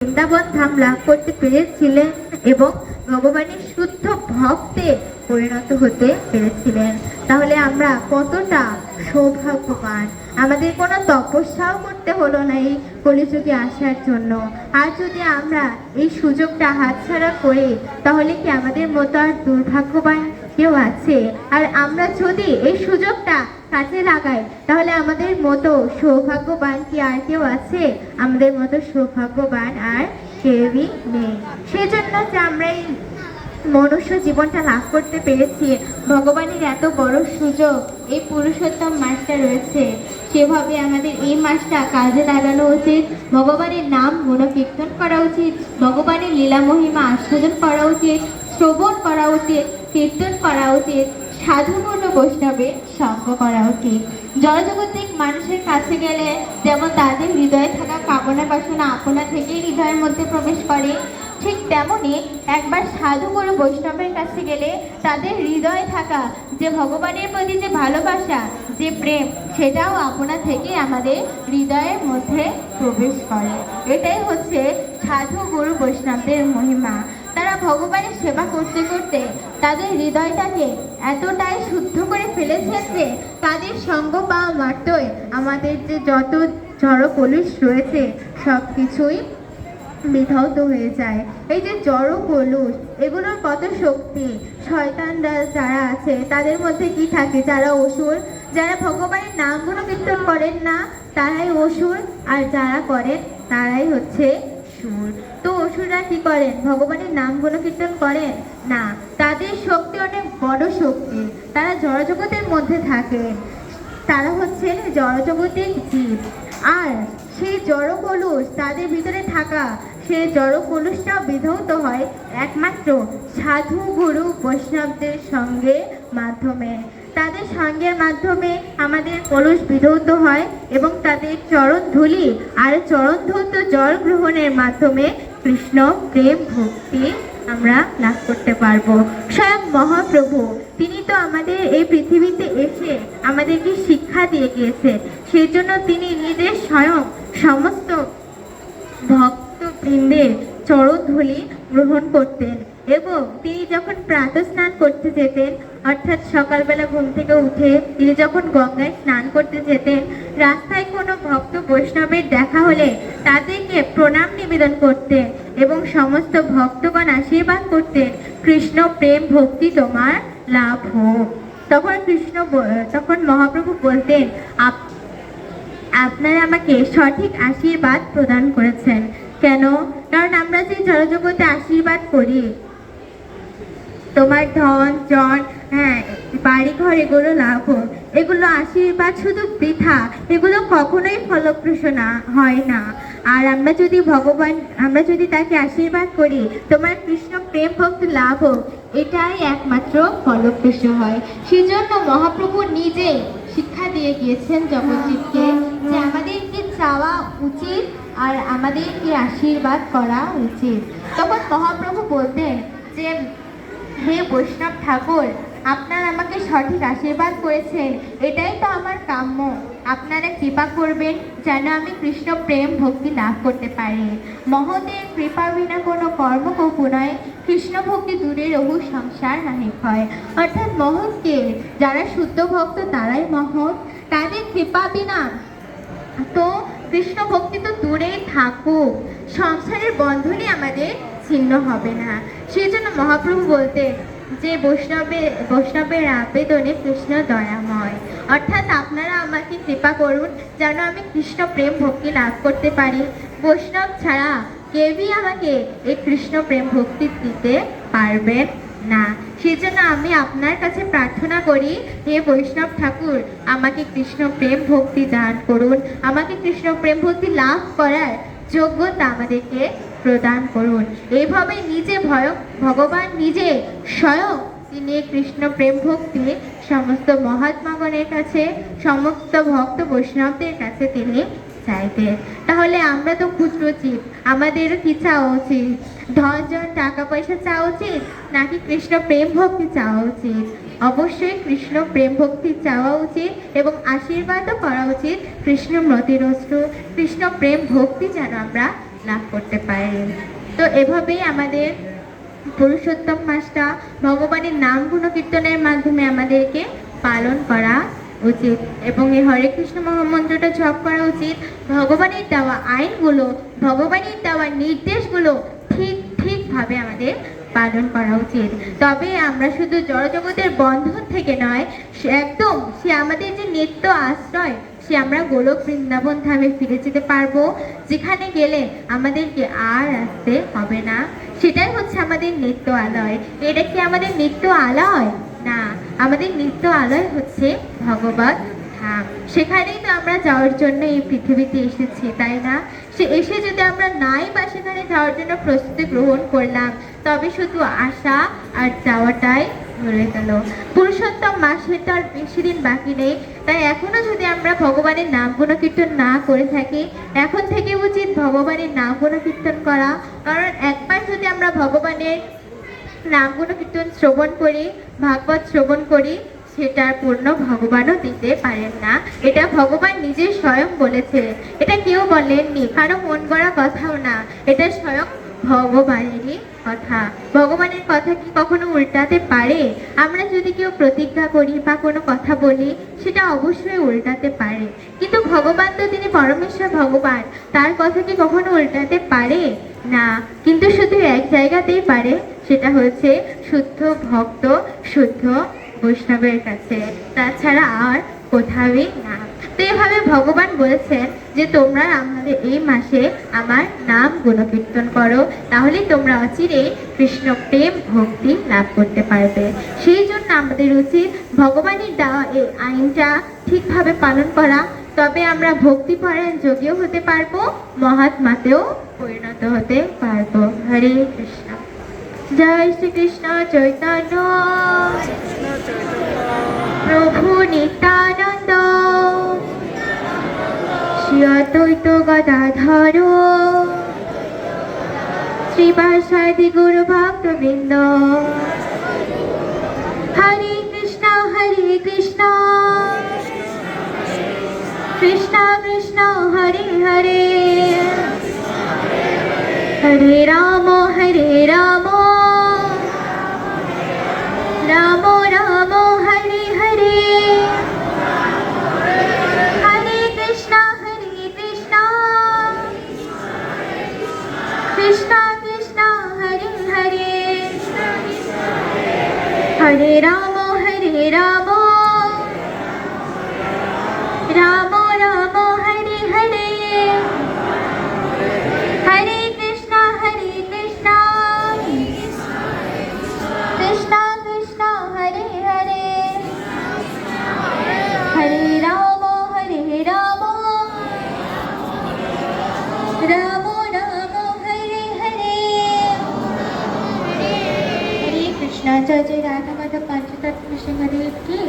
বৃন্দাবন ধাম লাভ করতে পেরেছিলেন এবং ভগবানের শুদ্ধ ভক্তে পরিণত হতে পেরেছিলেন। তাহলে আমরা কতটা সৌভাগ্যবান। আমাদের কোনো তপস্যাও করতে হলো না এই কলিযুগে আসার জন্য। আর যদি আমরা এই সুযোগটা হাতছাড়া করি তাহলে কি আমাদের মতো আর দুর্ভাগ্যবান কেউ আছে? আর আমরা যদি এই সুযোগটা কাজে লাগাই তাহলে আমাদের মতো সৌভাগ্যবান কি আর কেউ আছে? আমাদের মতো সৌভাগ্যবান আর কেউই নেই। সেজন্য যে আমরা এই মনুষ্য জীবনটা লাভ করতে পেরেছি, ভগবানের এত বড় সুযোগ এই পুরুষোত্তম মাসটা রয়েছে, সেভাবে আমাদের এই মাসটা কাজে লাগানো উচিত। ভগবানের নাম গুণকীর্তন করা উচিত, ভগবানের লীলা মহিমা আস্বাদন করা উচিত, শ্রবণ করা উচিত, কীর্তন করা উচিত, সাধুগুণ বৈষ্ণবের সঙ্গ করা উচিত। জড়জগতিক মানুষের কাছে গেলে যেমন তাদের হৃদয়ে থাকা কামনা বাসনা আপনা থেকেই হৃদয়ের মধ্যে প্রবেশ করে, ঠিক তেমনি একবার সাধুগুরু বৈষ্ণবের কাছে গেলে তাদের হৃদয়ে থাকা যে ভগবানের প্রতি যে ভালোবাসা, যে প্রেম, সেটাও আপনা থেকে আমাদের হৃদয়ের মধ্যে প্রবেশ করে। এটাই হচ্ছে সাধু গুরু বৈষ্ণবদের মহিমা। তারা ভগবানের সেবা করতে করতে তাদের হৃদয়টাকে এতটাই শুদ্ধ করে ফেলেছেন যে তাদের সঙ্গ পাওয়া মাত্রই আমাদের যে যত জড় কলুষ রয়েছে সব কিছুই বিধৌত হয়ে যায়। এই যে জড় কলুষ, এগুলোর কত শক্তি! শয়তানরা যারা আছে তাদের মধ্যে কি থাকে? যারা অসুর, যারা ভগবানের নামগুলো কীর্তন করেন না তারাই অসুর, আর যারা করেন তারাই হচ্ছে সুর। তো অসুররা কি করেন? ভগবানের নামগুলো কীর্তন করেন না। তাদের শক্তি অনেক বড় শক্তি, তারা জড়জগতের মধ্যে থাকে, তারা হচ্ছেন জড়জগতের জীব। আর সেই জড় কলুষ তাদের ভিতরে থাকা, সেই জড় কলুষটা বিধৌত হয় একমাত্র সাধু গুরু বৈষ্ণবদের সঙ্গে মাধ্যমে। তাদের সঙ্গের মাধ্যমে আমাদের কলুষ বিধৌত হয় এবং তাদের চরণ ধুলি আর চরণ ধৌত জল গ্রহণের মাধ্যমে কৃষ্ণ প্রেম ভক্তি আমরা লাভ করতে পারবো। স্বয়ং মহাপ্রভু তিনি তো আমাদের এই পৃথিবীতে এসে আমাদেরকে শিক্ষা দিয়ে গিয়েছে, সেই জন্য তিনি নিজের স্বয়ং সমস্ত ভক্তবৃন্দের চরণধূলি গ্রহণ করতেন। এবং তিনি যখন প্রাতঃ স্নান করতে যেতেন, অর্থাৎ সকালবেলা ঘুম থেকে উঠে তিনি যখন গঙ্গায় স্নান করতে যেতেন, রাস্তায় কোনো ভক্ত বৈষ্ণবের দেখা হলে তাদেরকে প্রণাম নিবেদন করতেন এবং সমস্ত ভক্তগণ আশীর্বাদ করতেন, কৃষ্ণ প্রেম ভক্তি তোমার লাভ হোক। তখন মহাপ্রভু বলতেন, আপনারা আমাকে সঠিক আশীর্বাদ প্রদান করেছেন। কেন? কারণ আমরা যে জড়জগতে আশীর্বাদ করি, তোমার ধন জন, বাড়ি ঘর, এগুলো লাভ হোক, এগুলো আশীর্বাদ শুধু বৃথা, এগুলো কখনোই ফলপ্রসূ হয় না। আর আমরা যদি তাকে আশীর্বাদ করি তোমার কৃষ্ণ প্রেম ভক্তি লাভ হোক, এটাই একমাত্র ফলপ্রসূ হয়। সেজন্য মহাপ্রভু নিজে শিক্ষা দিয়ে গিয়েছেন জগৎজীবকে যে আমাদেরকে চাওয়া উচিত আর আমাদেরকে আশীর্বাদ করা উচিত। তখন মহাপ্রভু বলতেন যে, হে বৈষ্ণব ঠাকুর, আপনারা আমাকে সঠিক আশীর্বাদ করেছেন, এটাই তো আমার কাম্য। আপনারা কৃপা করবেন যেন আমি কৃষ্ণ প্রেম ভক্তি লাভ করতে পারি। মহতের কৃপা বিনা কোনো কর্ম কপু নয়, কৃষ্ণ ভক্তি দূরে রহু সংসার নাহি হয়। অর্থাৎ মহৎকে, যারা শুদ্ধ ভক্ত তারাই মহৎ, তাদের কৃপা বিনা তো কৃষ্ণ ভক্তি তো দূরেই থাকুক, সংসারের বন্ধনই আমাদের ছিন্ন হবে না। সেই জন্য মহাপ্রভু বলতেন যে বৈষ্ণবের আবেদনে কৃষ্ণ দয়াময়। অর্থাৎ আপনারা আমাকে কৃপা করুন যেন আমি কৃষ্ণ প্রেম ভক্তি লাভ করতে পারি। বৈষ্ণব ছাড়া কেউই আমাকে এই কৃষ্ণ প্রেম ভক্তি দিতে পারবেন না। সেজন্য আমি আপনার কাছে প্রার্থনা করি, হে বৈষ্ণব ঠাকুর, আমাকে কৃষ্ণ প্রেম ভক্তি দান করুন, আমাকে কৃষ্ণ প্রেম ভক্তি লাভ করার যোগ্যতা আমাদেরকে প্রদান করুন। এইভাবে ভগবান নিজে স্বয়ং তিনি কৃষ্ণ প্রেম ভক্তি সমস্ত মহাত্মাগণের কাছে, সমস্ত ভক্ত বৈষ্ণবদের কাছে তিনি চাইতেন। তাহলে আমরা তো ক্ষুদ্র জীব, আমাদেরও কি চাওয়া উচিত? ধন জন টাকা পয়সা চাওয়া উচিত নাকি কৃষ্ণ প্রেম ভক্তি চাওয়া উচিত? অবশ্যই কৃষ্ণ প্রেম ভক্তি চাওয়া উচিত এবং আশীর্বাদও করা উচিত কৃষ্ণ মতিরস্তু, কৃষ্ণ প্রেম ভক্তি যেন আমরা লাভ করতে পারেন। তো এভাবেই আমাদের পুরুষোত্তম মাসটা ভগবানের নাম গুণকীর্তনের মাধ্যমে আমাদেরকে পালন করা উচিত এবং এই হরে কৃষ্ণ মহামন্ত্রটা জপ করা উচিত। ভগবানের দেওয়া আইনগুলো, ভগবানের দেওয়া নির্দেশগুলো ঠিকভাবে আমাদের পালন করা উচিত। তবে আমরা শুধু জড়জগতের বন্ধন থেকে নয়, সে আমাদের যে নিত্য আশ্রয়, সে আমরা গোলক বৃন্দাবন ধামে ফিরে যেতে পারবো, যেখানে গেলে আমাদেরকে আর আসতে হবে না। সেটাই হচ্ছে আমাদের নিত্য আলয়। এটা কি আমাদের নিত্য আলয়? না, আমাদের নিত্য আলয় হচ্ছে ভগবত ধাম। সেখানেই তো আমরা যাওয়ার জন্য এই পৃথিবীতে এসেছি, তাই না? সে এসে যদি আমরা নাই বা সেখানে যাওয়ার জন্য প্রস্তুতি গ্রহণ করলাম, তবে শুধু আসা আর যাওয়াটাই রয়ে গেল। পুরুষোত্তম মাসের তো আর বেশি দিন বাকি নেই, তাই এখনো যদি আমরা ভগবানের নাম গুণকীর্তন না করে থাকি, এখন থেকে উচিত ভগবানের নাম গুণকীর্তন করা। কারণ একবার যদি আমরা ভগবানের নাম গুণকীর্তন শ্রবণ করি, ভাগবত শ্রবণ করি, সেটার পূর্ণ ভগবানও দিতে পারেন না। এটা ভগবান নিজে স্বয়ং বলেছে, এটা কেউ বলেননি, কারো মন গড়া কথাও না, এটা স্বয়ং ভগবানেরই কথা। ভগবানের কথা কি কখনো উল্টাতে পারে? আমরা যদি কেউ প্রতিজ্ঞা করি বা কোনো কথা বলি, সেটা অবশ্যই উল্টাতে পারে, কিন্তু ভগবান তো তিনি পরমেশ্বর ভগবান, তার কথা কি কখনো উল্টাতে পারে না। কিন্তু শুধু এক জায়গাতেই পারে, সেটা হচ্ছে শুদ্ধ ভক্ত, শুদ্ধ বৈষ্ণবের কাছে, তাছাড়া আর কোথাওই না। তো এভাবে ভগবান বলেছেন যে তোমরা আমাদের এই মাসে আমার নাম গুণকীর্তন করো, তাহলে তোমরা অচিরেই কৃষ্ণ প্রেম ভক্তি লাভ করতে পারবে। সেই জন্য আমাদের উচিত ভগবানের দেওয়া এই আইনটা ঠিকভাবে পালন করা, তবে আমরা ভক্তিপরায়ণ যোগীও হতে পারবো, মহাত্মাতেও পরিণত হতে পারবো। হরে কৃষ্ণ। জয় শ্রীকৃষ্ণ চৈতন্য প্রভু নিত্যানন্দ, শ্রী অদ্বৈত গদাধর শ্রীবাসাদি গুরু ভক্তবৃন্দ। হরে কৃষ্ণ কৃষ্ণ কৃষ্ণ হরে হরে, হরে রাম রাম রাম হরে হরে, হরে কৃষ্ণ কৃষ্ণ কৃষ্ণ হরে হরে, হরে রাম রাম রাম হরে হরে, হরে কৃষ্ণ কৃষ্ণ কৃষ্ণ হরে হরে, হরে রাম রাম রাম হরে হরে। হরে কৃষ্ণ। জয় জয় রাধা মাধব পঞ্চতত্ত্ব সিংহদেব কি।